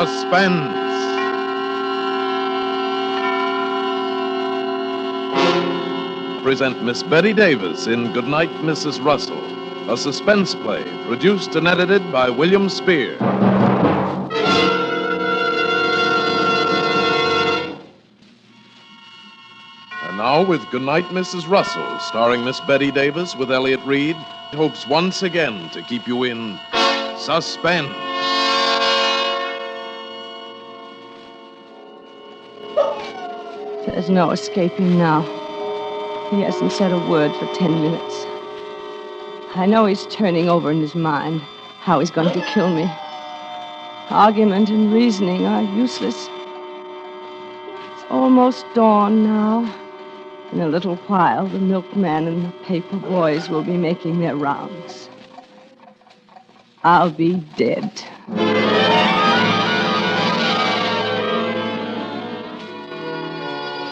Suspense. Present Miss Bette Davis in Goodnight, Mrs. Russell, a suspense play produced and edited by William Spear. And now with Goodnight, Mrs. Russell, starring Miss Bette Davis with Elliott Reed, hopes once again to keep you in suspense. There's no escaping now. He hasn't said a word for 10 minutes. I know he's turning over in his mind how he's going to kill me. Argument and reasoning are useless. It's almost dawn now. In a little while, the milkman and the paper boys will be making their rounds. I'll be dead.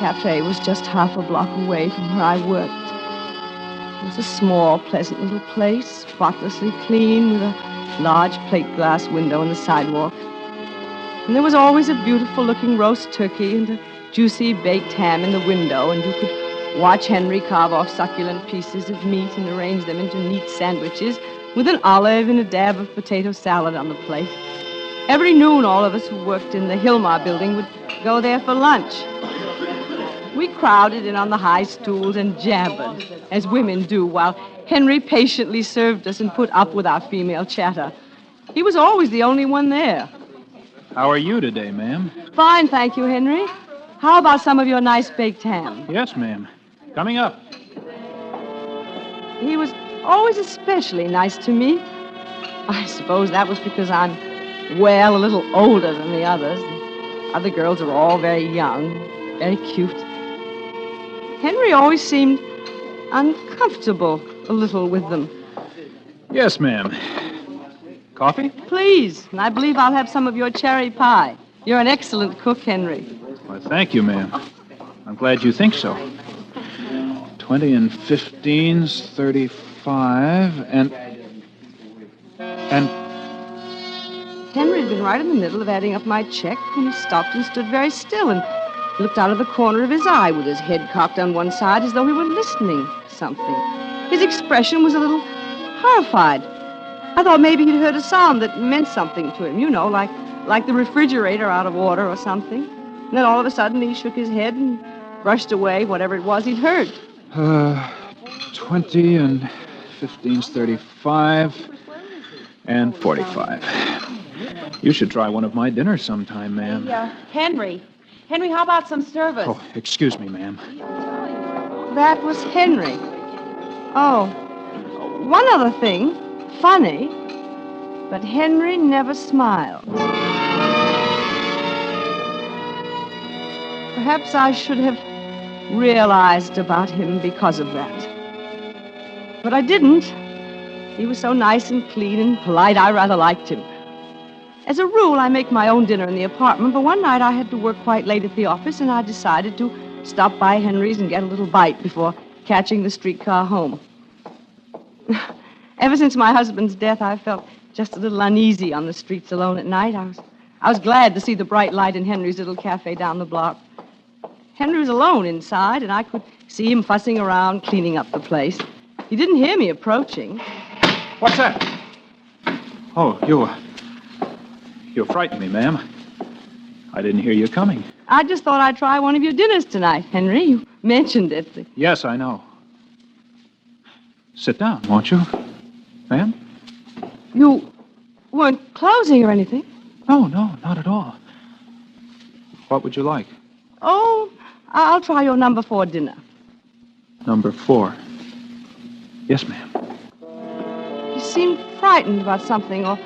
The cafe was just half a block away from where I worked. It was a small, pleasant little place, spotlessly clean, with a large plate glass window on the sidewalk. And there was always a beautiful-looking roast turkey and a juicy baked ham in the window, and you could watch Henry carve off succulent pieces of meat and arrange them into neat sandwiches with an olive and a dab of potato salad on the plate. Every noon, all of us who worked in the Hilmar building would go there for lunch. We crowded in on the high stools and jabbered, as women do, while Henry patiently served us and put up with our female chatter. He was always the only one there. How are you today, ma'am? Fine, thank you, Henry. How about some of your nice baked ham? Yes, ma'am. Coming up. He was always especially nice to me. I suppose that was because I'm, well, a little older than the others. The other girls are all very young, very cute. Henry always seemed uncomfortable a little with them. Yes, ma'am. Coffee? Please, and I believe I'll have some of your cherry pie. You're an excellent cook, Henry. Well, thank you, ma'am. I'm glad you think so. 20 and 15's 35, and... Henry had been right in the middle of adding up my check when he stopped and stood very still and looked out of the corner of his eye with his head cocked on one side as though he were listening to something. His expression was a little horrified. I thought maybe he'd heard a sound that meant something to him, you know, like the refrigerator out of order or something. And then all of a sudden he shook his head and brushed away whatever it was he'd heard. 20 and 15's 35 and 45. You should try one of my dinners sometime, ma'am. Henry, how about some service? Oh, excuse me, ma'am. That was Henry. Oh, one other thing. Funny, but Henry never smiled. Perhaps I should have realized about him because of that. But I didn't. He was so nice and clean and polite, I rather liked him. As a rule, I make my own dinner in the apartment, but one night I had to work quite late at the office, and I decided to stop by Henry's and get a little bite before catching the streetcar home. Ever since my husband's death, I felt just a little uneasy on the streets alone at night. I was glad to see the bright light in Henry's little cafe down the block. Henry was alone inside, and I could see him fussing around, cleaning up the place. He didn't hear me approaching. What's that? Oh, you frightened me, ma'am. I didn't hear you coming. I just thought I'd try one of your dinners tonight, Henry. You mentioned it. Yes, I know. Sit down, won't you, ma'am? You weren't closing or anything? No, not at all. What would you like? Oh, I'll try your number 4 dinner. Number 4. Yes, ma'am. He seemed frightened about something or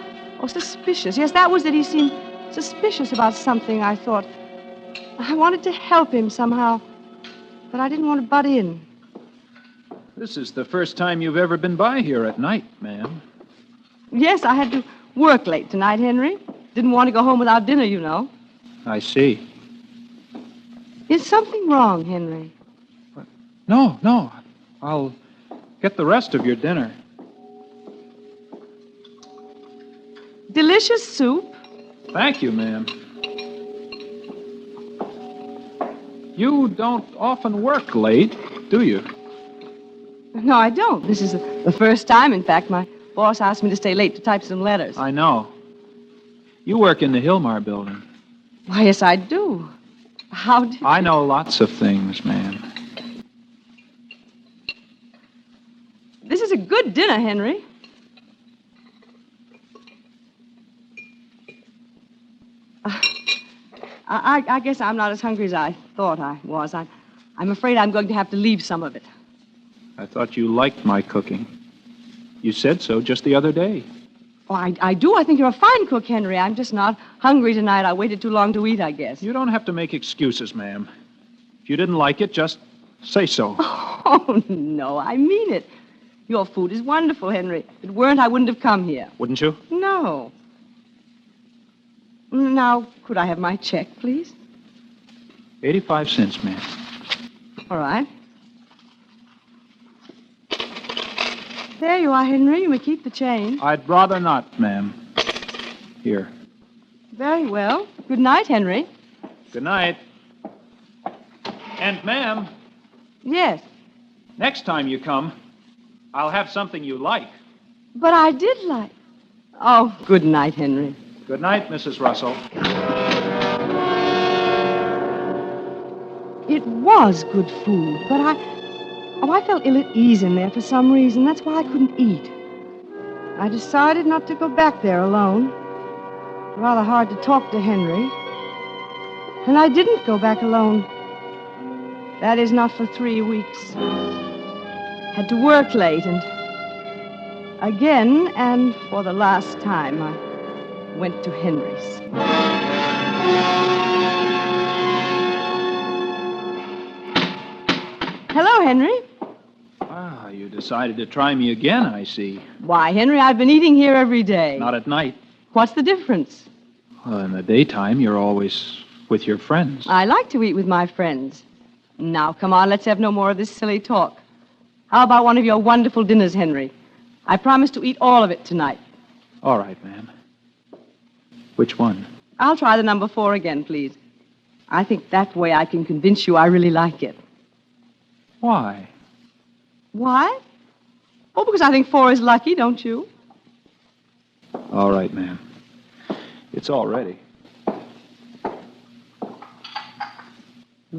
suspicious. Yes, that was it. He seemed suspicious about something. I thought I wanted to help him somehow, but I didn't want to butt in. This is the first time you've ever been by here at night, ma'am. Yes, I had to work late tonight, Henry. Didn't want to go home without dinner, you know. I see. Is something wrong, Henry? No. I'll get the rest of your dinner. Delicious soup, Thank you, ma'am. You don't often work late, do you? No, I don't. This is the first time, in fact. My boss asked me to stay late to type some letters. I know. You work in the Hilmar building. Why, yes, I do. How did I know lots of things, ma'am. This is a good dinner, Henry. I guess I'm not as hungry as I thought I was. I'm afraid I'm going to have to leave some of it. I thought you liked my cooking. You said so just the other day. Oh, I do. I think you're a fine cook, Henry. I'm just not hungry tonight. I waited too long to eat, I guess. You don't have to make excuses, ma'am. If you didn't like it, just say so. Oh, no, I mean it. Your food is wonderful, Henry. If it weren't, I wouldn't have come here. Wouldn't you? No. Now, could I have my check, please? 85 cents, ma'am. All right. There you are, Henry. You may keep the change. I'd rather not, ma'am. Here. Very well. Good night, Henry. Good night. And, ma'am, Yes, next time you come, I'll have something you like. but I did like. Oh, good night, Henry. Good night, Mrs. Russell. It was good food, but I felt ill at ease in there for some reason. That's why I couldn't eat. I decided not to go back there alone. Rather hard to talk to Henry. And I didn't go back alone. That is, not for 3 weeks. Had to work late, and again, and for the last time, I went to Henry's. Hello, Henry. Ah, you decided to try me again, I see. Why, Henry, I've been eating here every day. Not at night. What's the difference? Well, in the daytime, you're always with your friends. I like to eat with my friends. Now, come on, let's have no more of this silly talk. How about one of your wonderful dinners, Henry? I promise to eat all of it tonight. All right, ma'am. Which one? I'll try the number 4 again, please. I think that way I can convince you I really like it. Why? Why? Oh, because I think 4 is lucky, don't you? All right, ma'am. It's all ready.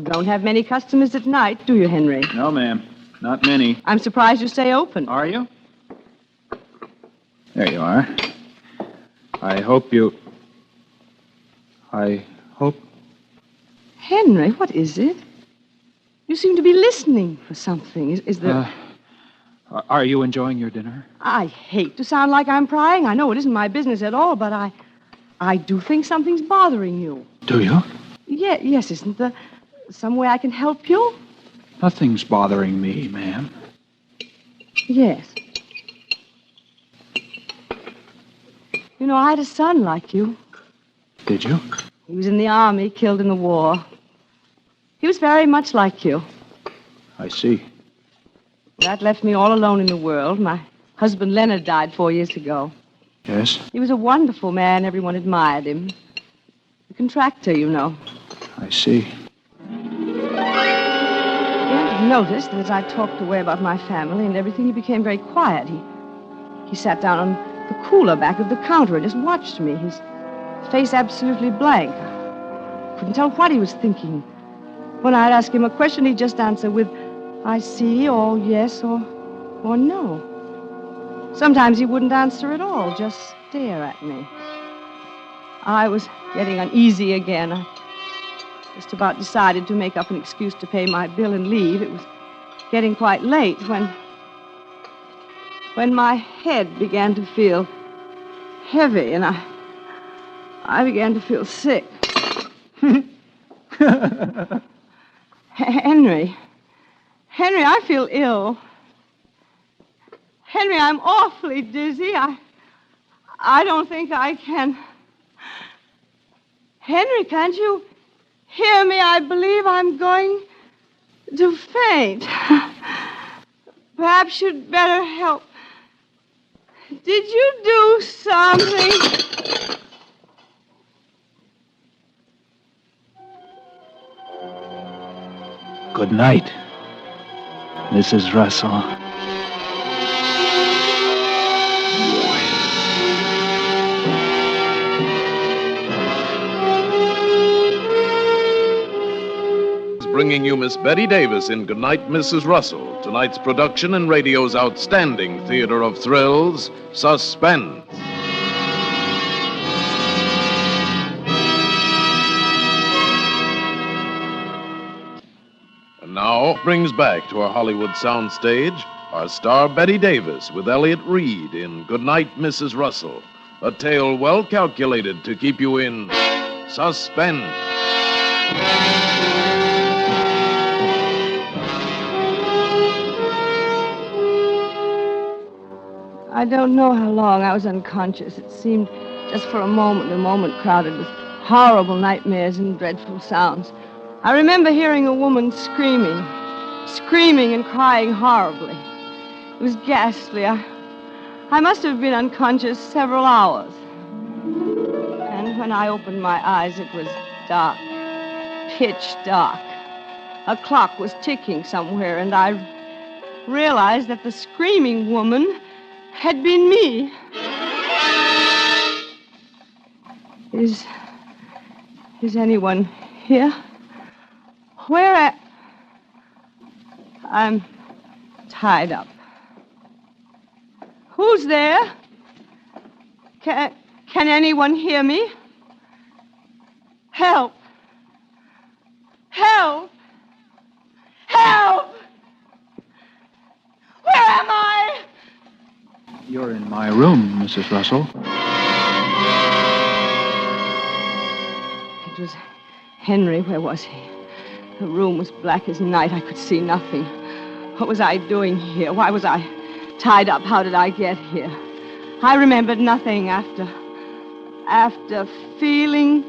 Don't have many customers at night, do you, Henry? No, ma'am. Not many. I'm surprised you stay open. Are you? There you are. I hope... Henry, what is it? You seem to be listening for something. Is there... Are you enjoying your dinner? I hate to sound like I'm prying. I know it isn't my business at all, but I do think something's bothering you. Do you? Yes, isn't there some way I can help you? Nothing's bothering me, ma'am. Yes. You know, I had a son like you. Did you? He was in the army, killed in the war. He was very much like you. I see. That left me all alone in the world. My husband Leonard died 4 years ago. Yes? He was a wonderful man. Everyone admired him. A contractor, you know. I see. He noticed that as I talked away about my family and everything, he became very quiet. He sat down on the cooler back of the counter and just watched me, his face absolutely blank. I couldn't tell what he was thinking. When I'd ask him a question, he'd just answer with, I see, or yes, or no. Sometimes he wouldn't answer at all, just stare at me. I was getting uneasy again. I just about decided to make up an excuse to pay my bill and leave. It was getting quite late when my head began to feel heavy, and I began to feel sick. Henry, I feel ill. Henry, I'm awfully dizzy. I don't think I can. Henry, can't you hear me? I believe I'm going to faint. Perhaps you'd better help. Did you do something? Good night, Mrs. Russell. Bringing you Miss Bette Davis in Goodnight, Mrs. Russell, tonight's production in radio's outstanding theater of thrills, Suspense. And now brings back to our Hollywood soundstage our star Bette Davis with Elliot Reed in Goodnight, Mrs. Russell, a tale well calculated to keep you in suspense. I don't know how long I was unconscious. It seemed just for a moment crowded with horrible nightmares and dreadful sounds. I remember hearing a woman screaming and crying horribly. It was ghastly. I must have been unconscious several hours. And when I opened my eyes, it was dark, pitch dark. A clock was ticking somewhere, and I realized that the screaming woman had been me. Is anyone here? I'm tied up. Who's there? Can anyone hear me? Help! Help! Help! Where am I? You're in my room, Mrs. Russell. It was Henry. Where was he? The room was black as night. I could see nothing. What was I doing here? Why was I tied up? How did I get here? I remembered nothing after feeling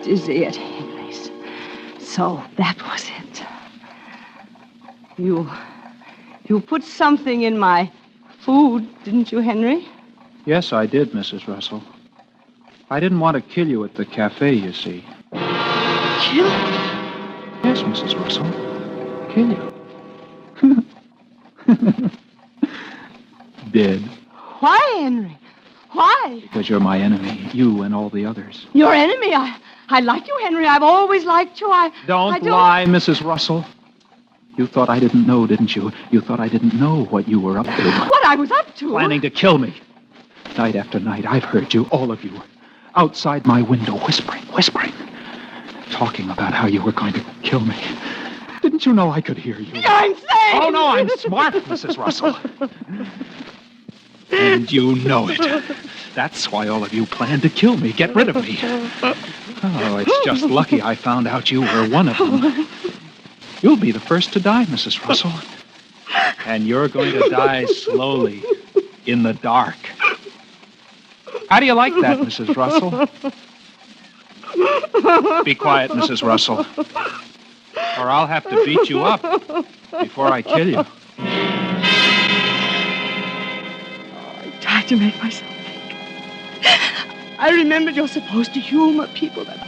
dizzy at Henry's. So that was it. You put something in my food, didn't you, Henry? Yes, I did, Mrs. Russell. I didn't want to kill you at the cafe, you see. Kill? Yes, Mrs. Russell. Kill you. Dead. Why, Henry? Why? Because you're my enemy. You and all the others. Your enemy? I like you, Henry. I've always liked you. Don't lie, Mrs. Russell. You thought I didn't know, didn't you? You thought I didn't know what you were up to. What I was up to? Planning to kill me. Night after night, I've heard you, all of you, outside my window, whispering, talking about how you were going to kill me. Didn't you know I could hear you? You're insane! Oh, no, I'm smart, Mrs. Russell. And you know it. That's why all of you planned to kill me, get rid of me. Oh, it's just lucky I found out you were one of them. You'll be the first to die, Mrs. Russell. And you're going to die slowly, in the dark. How do you like that, Mrs. Russell? Be quiet, Mrs. Russell. Or I'll have to beat you up before I kill you. I tried to make myself think. I remembered you're supposed to humor people that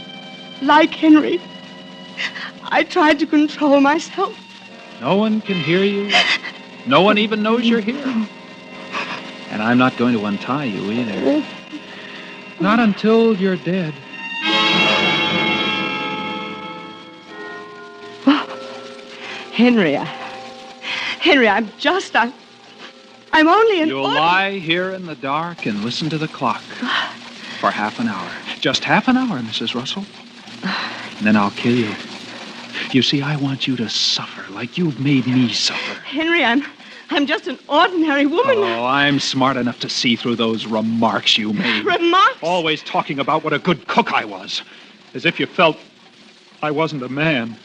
like Henry. I tried to control myself. No one can hear you. No one even knows you're here. And I'm not going to untie you either. Not until you're dead. Henry, I'm only an... You'll lie here in the dark and listen to the clock for half an hour. Just half an hour, Mrs. Russell. And then I'll kill you. You see, I want you to suffer like you've made me suffer. Henry, I'm just an ordinary woman. Oh, I'm smart enough to see through those remarks you made. Remarks? Always talking about what a good cook I was. As if you felt I wasn't a man.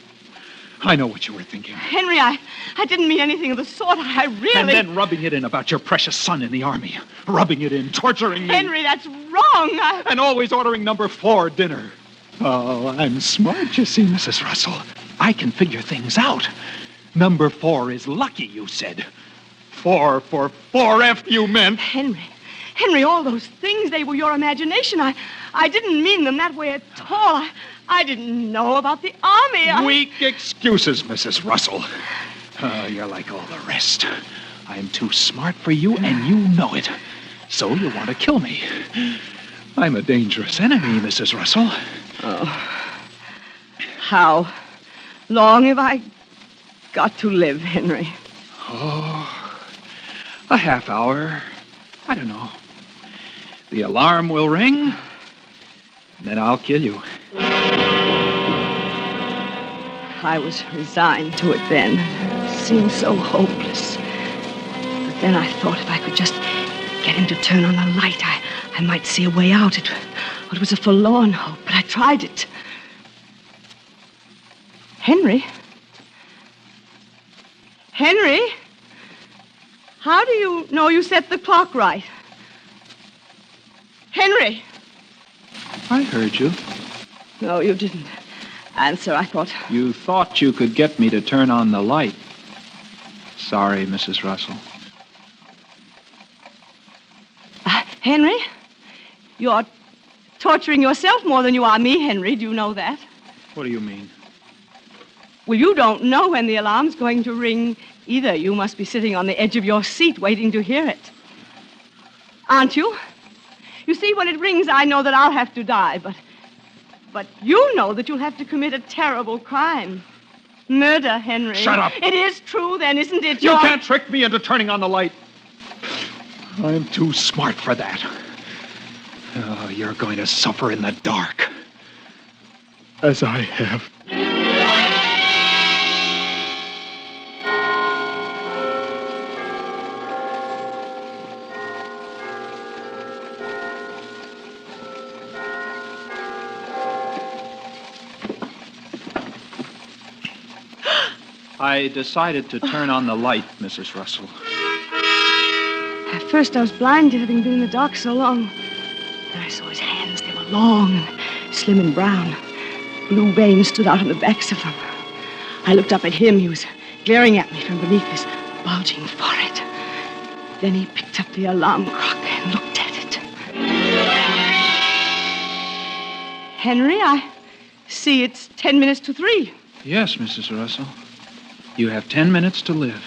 I know what you were thinking. Henry, I didn't mean anything of the sort. I really... And then rubbing it in about your precious son in the army. Rubbing it in, torturing me. Henry, that's wrong. And always ordering number 4 dinner. Oh, I'm smart, you see, Mrs. Russell. I can figure things out. Number 4 is lucky, you said. 4 for 4F, you meant. Henry, Henry, all those things, they were your imagination. I didn't mean them that way at all. I didn't know about the army. Weak excuses, Mrs. Russell. You're like all the rest. I'm too smart for you, and you know it. So you want to kill me. I'm a dangerous enemy, Mrs. Russell. Oh. How long have I got to live, Henry? Oh, a half hour. I don't know. The alarm will ring, then I'll kill you. I was resigned to it then. It seemed so hopeless. But then I thought if I could just get him to turn on the light, I might see a way out. It was a forlorn hope, but I tried it. Henry? Henry? How do you know you set the clock right? Henry! I heard you. No, you didn't answer. I thought... You thought you could get me to turn on the light. Sorry, Mrs. Russell. Henry? You're torturing yourself more than you are me, Henry. Do you know that? What do you mean? Well, you don't know when the alarm's going to ring either. You must be sitting on the edge of your seat waiting to hear it. Aren't you? You see, when it rings, I know that I'll have to die, but you know that you'll have to commit a terrible crime. Murder, Henry. Shut up. It is true, then, isn't it? You can't trick me into turning on the light. I'm too smart for that. Oh, you're going to suffer in the dark. As I have. I decided to turn on the light, Mrs. Russell. At first, I was blinded, having been in the dark so long. Then I saw his hands. They were long and slim and brown. Blue veins stood out on the backs of them. I looked up at him. He was glaring at me from beneath his bulging forehead. Then he picked up the alarm clock and looked at it. Henry, I see it's 10 minutes to 3. Yes, Mrs. Russell. You have 10 minutes to live.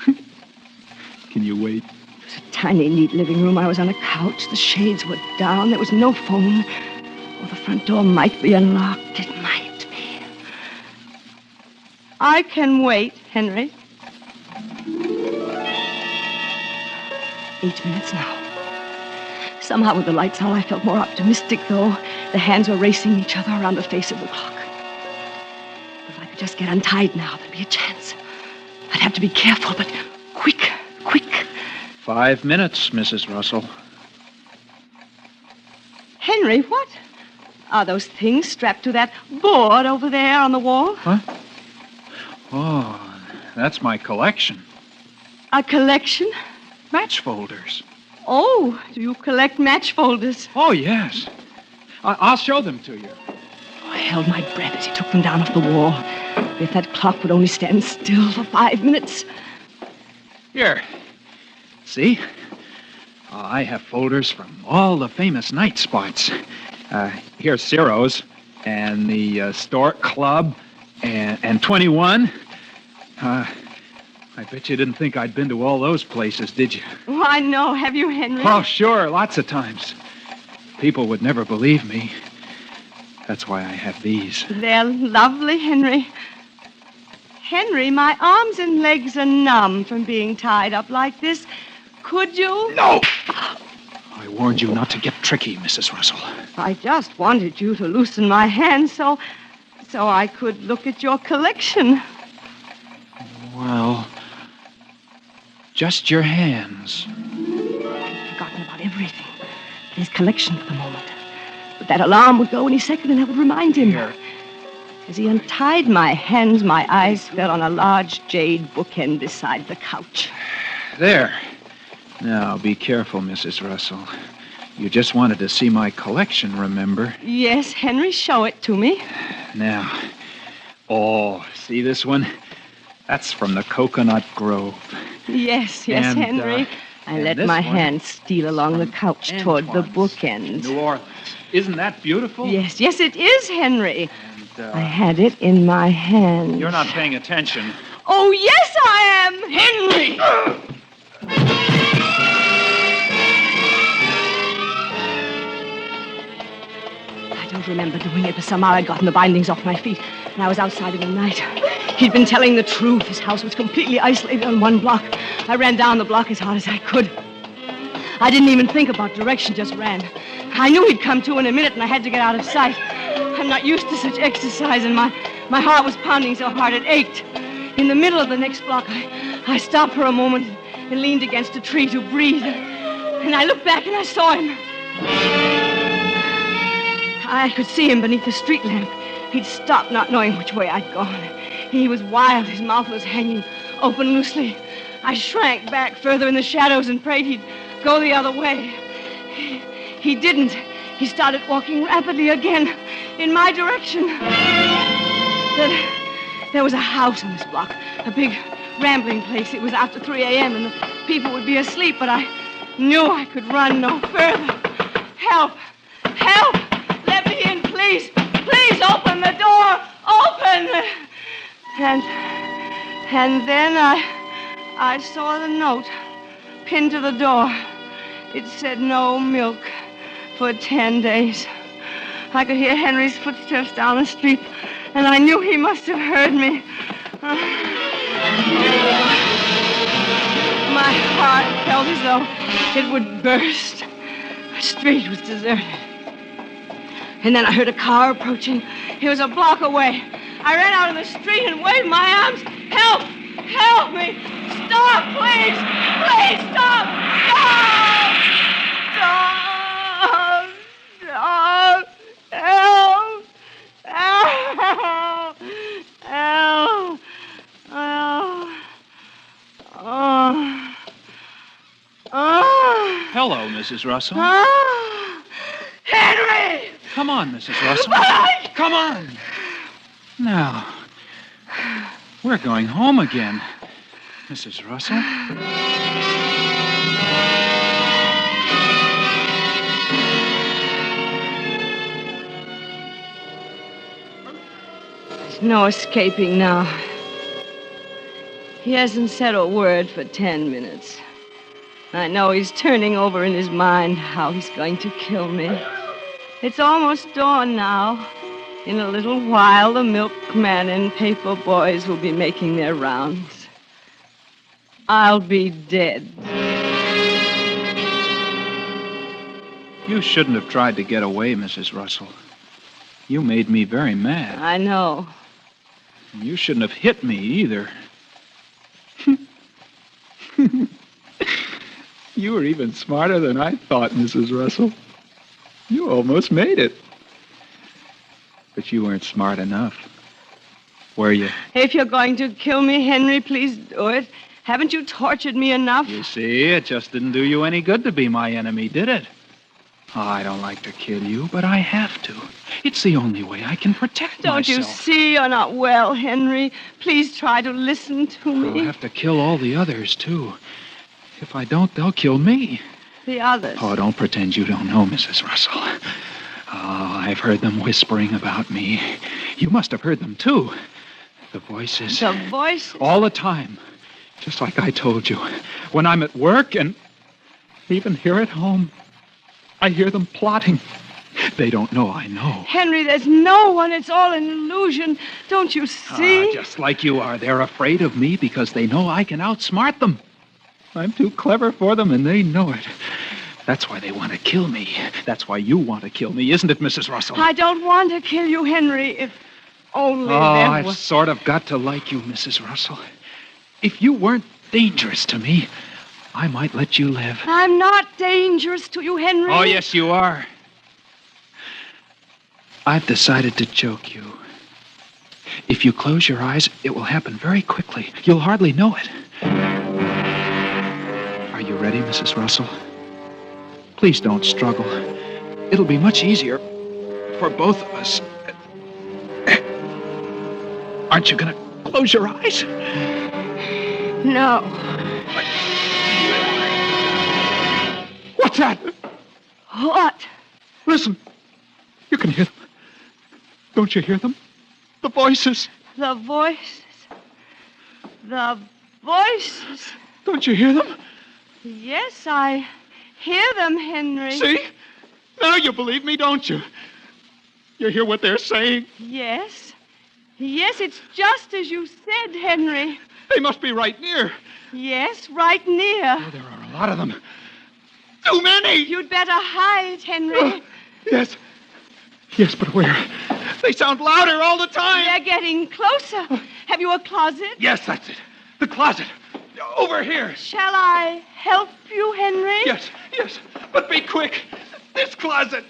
Can you wait? It was a tiny, neat living room. I was on a couch. The shades were down. There was no phone. Or the front door might be unlocked. It might be. I can wait, Henry. 8 minutes now. Somehow, with the lights out, I felt more optimistic, though. The hands were racing each other around the face of the clock. If I could just get untied now, there'd be a chance. I'd have to be careful, but quick, quick. 5 minutes, Mrs. Russell. Henry, what are those things strapped to that board over there on the wall? Huh? Oh, that's my collection. A collection? Match folders. Oh, do you collect match folders? Oh, yes. I'll show them to you. I held my breath as he took them down off the wall. If that clock would only stand still for 5 minutes. Here. See? I have folders from all the famous night spots. Here's Ciro's and the Stork Club and 21. I bet you didn't think I'd been to all those places, did you? Why, no. Have you, Henry? Oh, sure. Lots of times. People would never believe me. That's why I have these. They're lovely, Henry. Henry, my arms and legs are numb from being tied up like this. Could you? No! I warned you not to get tricky, Mrs. Russell. I just wanted you to loosen my hands so I could look at your collection. Well, just your hands. I'd forgotten about everything. His collection for the moment. But that alarm would go any second and I would remind him. Here. As he untied my hands, my eyes fell on a large jade bookend beside the couch. There. Now, be careful, Mrs. Russell. You just wanted to see my collection, remember? Yes, Henry, show it to me. Now, oh, see this one? That's from the Coconut Grove. Yes, And, Henry. I And let this my one hand steal along the couch toward the Antoine's, bookends. New Orleans. Isn't that beautiful? Yes, yes, it is, Henry. And, I had it in my hand. You're not paying attention. Oh, yes, I am, Henry! I don't remember doing it, but somehow I'd gotten the bindings off my feet, and I was outside in the night. He'd been telling the truth. His house was completely isolated on one block. I ran down the block as hard as I could. I didn't even think about direction, just ran. I knew he'd come to in a minute, and I had to get out of sight. I'm not used to such exercise, and my heart was pounding so hard it ached. In the middle of the next block, I stopped for a moment and leaned against a tree to breathe. And I looked back and I saw him. I could see him beneath the street lamp. He'd stopped, not knowing which way I'd gone. He was wild. His mouth was hanging open loosely. I shrank back further in the shadows and prayed he'd go the other way. He didn't. He started walking rapidly again in my direction. There was a house on this block, a big rambling place. It was after 3 a.m. and the people would be asleep, but I knew I could run no further. Help! Help! Let me in, please! Please open the door! Open! And then I saw the note pinned to the door. It said no milk for 10 days. I could hear Henry's footsteps down the street, and I knew he must have heard me. My heart felt as though it would burst. The street was deserted. And then I heard a car approaching. It was a block away. I ran out in the street and waved my arms. Help! Help me! Stop, please! Please, stop! Stop! Stop! Stop! Help! Help! Help! Help! Hello, Mrs. Russell. Henry! Come on, Mrs. Russell. Bye! Come on. Now, we're going home again, Mrs. Russell. There's no escaping now. He hasn't said a word for 10 minutes. I know he's turning over in his mind how he's going to kill me. It's almost dawn now. In a little while, the milkman and paper boys will be making their rounds. I'll be dead. You shouldn't have tried to get away, Mrs. Russell. You made me very mad. I know. You shouldn't have hit me either. You were even smarter than I thought, Mrs. Russell. You almost made it. But you weren't smart enough, were you? If you're going to kill me, Henry, please do it. Haven't you tortured me enough? You see, it just didn't do you any good to be my enemy, did it? Oh, I don't like to kill you, but I have to. It's the only way I can protect Don't myself. you see you're not well, Henry? Please try to listen to me. I'll have to kill all the others, too. If I don't, they'll kill me. The others. Oh, don't pretend you don't know, Mrs. Russell. Oh, I've heard them whispering about me. You must have heard them, too. The voices. The voices? All the time. Just like I told you. When I'm at work and even here at home, I hear them plotting. They don't know I know. Henry, there's no one. It's all an illusion. Don't you see? Just like you are. They're afraid of me because they know I can outsmart them. I'm too clever for them, and they know it. That's why they want to kill me. That's why you want to kill me, isn't it, Mrs. Russell? I don't want to kill you, Henry, if only there I've was... sort of got to like you, Mrs. Russell. If you weren't dangerous to me, I might let you live. I'm not dangerous to you, Henry. Oh, yes, you are. I've decided to choke you. If you close your eyes, it will happen very quickly. You'll hardly know it. Are you ready, Mrs. Russell? Please don't struggle. It'll be much easier for both of us. Aren't you going to close your eyes? No. that? What? Listen. You can hear them. Don't you hear them? The voices. The voices. The voices. Don't you hear them? Yes, I hear them, Henry. See? Now you believe me, don't you? You hear what they're saying? Yes. Yes, it's just as you said, Henry. They must be right near. Yes, right near. Oh, there are a lot of them. Too many! You'd better hide, Henry. Yes. Yes, but where? They sound louder all the time. They're getting closer. Have you a closet? Yes, that's it. The closet. Over here. Shall I help you, Henry? Yes, yes. But be quick. This closet.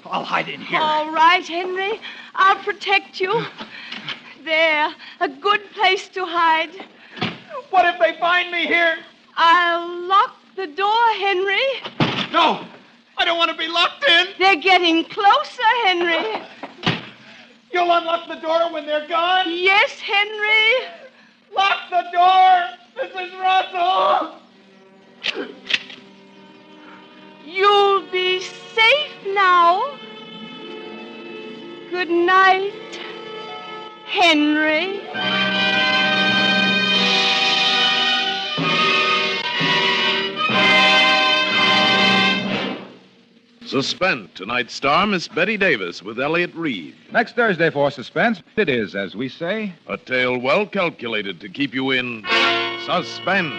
I'll hide in here. All right, Henry. I'll protect you. There. A good place to hide. What if they find me here? I'll lock the door, Henry. No. I don't want to be locked in. They're getting closer, Henry. You'll unlock the door when they're gone? Yes, Henry. Lock the door, Mrs. Russell. You'll be safe now. Good night, Henry. Suspense, tonight's star, Miss Bette Davis with Elliot Reed. Next Thursday for Suspense, it is, as we say, A tale well calculated to keep you in suspense.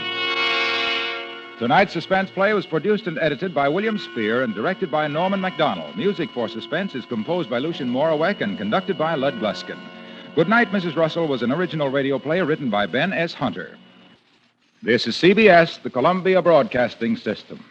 tonight's Suspense play was produced and edited by William Spear and directed by Norman MacDonald. Music for Suspense is composed by Lucien Morawek and conducted by Lud Gluskin. Good Night, Mrs. Russell was an original radio play written by Ben S. Hunter. This is CBS, the Columbia Broadcasting System.